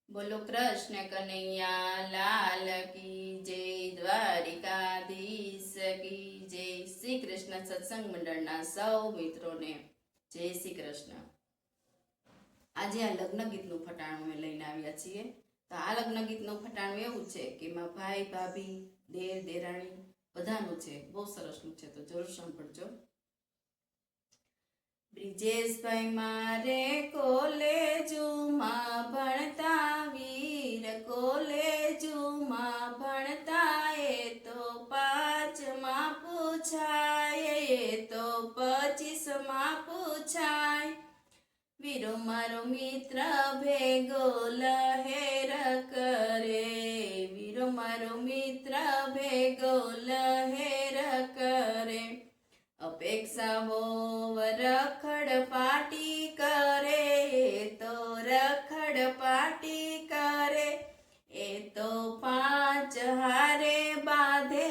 બોલો કૃષ્ણ કનૈયા લાલ કી જય, દ્વારિકાધીશ કી જય। શ્રી કૃષ્ણ સત્સંગ મંડળના સૌ મિત્રોને જય શ્રી કૃષ્ણ। આજે આ લગ્ન ગીતનું ફટાણું અમે લઈને આવ્યા છીએ। તો આ લગ્ન ગીતનું ફટાણું એવું છે કે એમાં ભાઈ ભાભી દેર દેરાણી બધાનું છે, બહુ સરસનું છે, તો જરૂર સાંભળજો। બ્રિજેશભાઈ મારે કોલેજમાં ભણતા, વીર કોલેજમાં ભણતા, એ તો 5માં પૂછાય, એ તો 25માં પૂછાય। વીરો મારો મિત્ર ભેગો લહેર કરે, વીરો મારો મિત્ર ભેગો લહેર કરે। અપેક્ષાઓ રખડ પાટી કરે, તો રખડ પાટી કરે, એ તો 5 હારે બાંધે,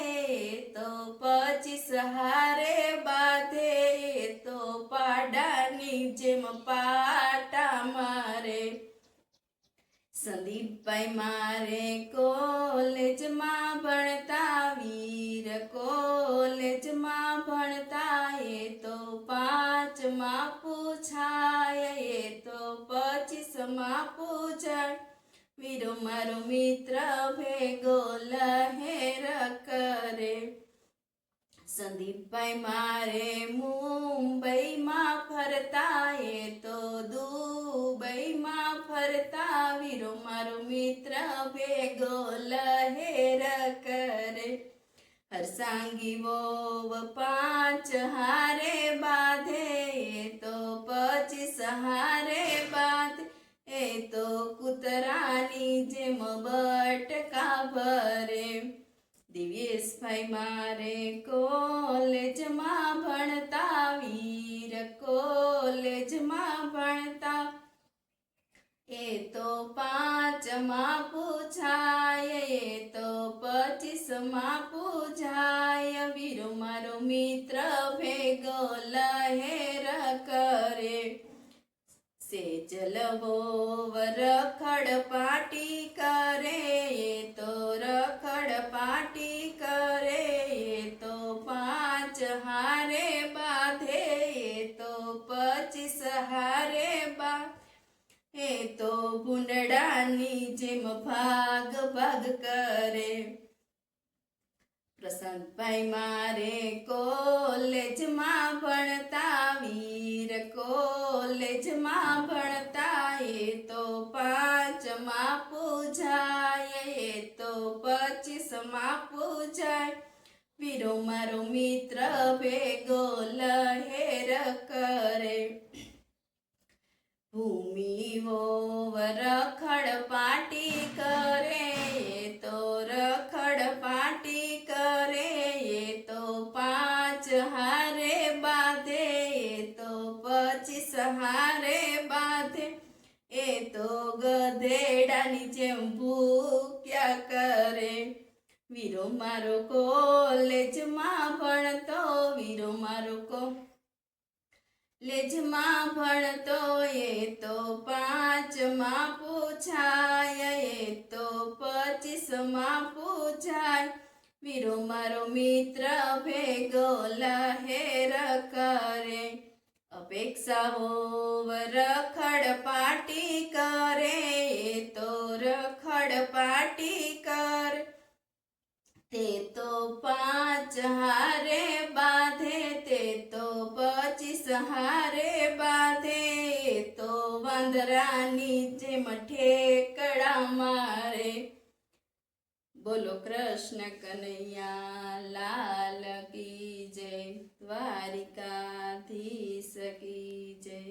તો 25 હારે બાંધે, એ તો પાડાની જેમ પાટા મારે। સંદીપભાઈ મારે કોલેજમાં ભણતા, વીર કોલેજમાં ભણતા, એ તો 5માં પૂછાય, એ તો 25માં પૂછાય। વીરો મારો મિત્ર ભેગો લહેર કરે। સંદીપભાઈ મારે મુંબઈમાં ફરતા, એ તો દુબઈમાં ફરતા, વીરો મારો મિત્ર ભેગો લહેર કરે। હરસાંગી વોવ 5 હારે બાંધે, એ તો 25 હારે બાંધે, એ તો કૂતરાની જેમ બટકા ભરે। દિવ્યેશભાઈ મારે કોલેજમાં ભણતા, વીર કોલેજમાં ભણતા, એ તો 5માં પૂછાય, એ તો 25માં પૂછાય। વીરો મારો મિત્ર ભેગો લહેર કરે। સેજલવો રખડ પાટી કરે, એ તો રખડ પાટી કરે, એ તો 5 હારે બાંધે, એ તો 25 હારે બાંધે, એ તો ભૂંડડાની જેમ ભાગ ભાગ કરે। પ્રશાંતભાઈ મારે કોલેજમાં ભણતા, વીર કોલેજમાં ભણતા, એ તો 5માં પૂછાય, એ તો 25માં પૂછાય। વીરો મારો મિત્ર ભેગો લહેર કરે। ભૂમિઓ રખડ પાટી કરે, એ તો રખડ પાટી કરે, એ તો 5 હારે બાંધે, એ તો 25 હારે બાંધે, એ તો ગધેડાની જેમ ભૂક્યા કરે। વીરો મારો કોલેજમાં ભણતો, વીરો મારો કોલેજમાં ભણતો, એ તો 5માં પૂછાય, એ તો 25માં પૂછાય। વીરો મારો મિત્ર ભેગો લહેર કરે। અપેક્ષાઓ રખડ પાટી કરે, એ તો રખડ પાટી કરે, તે તો 5 હારે બાંધે, તે તો 25 હારે બાંધે, એ તો વાંદરાની જેમ ઠેકડા મારે। બોલો કૃષ્ણ કનૈયા લાલ કી જય, દ્વારિકાધીશ કી જય।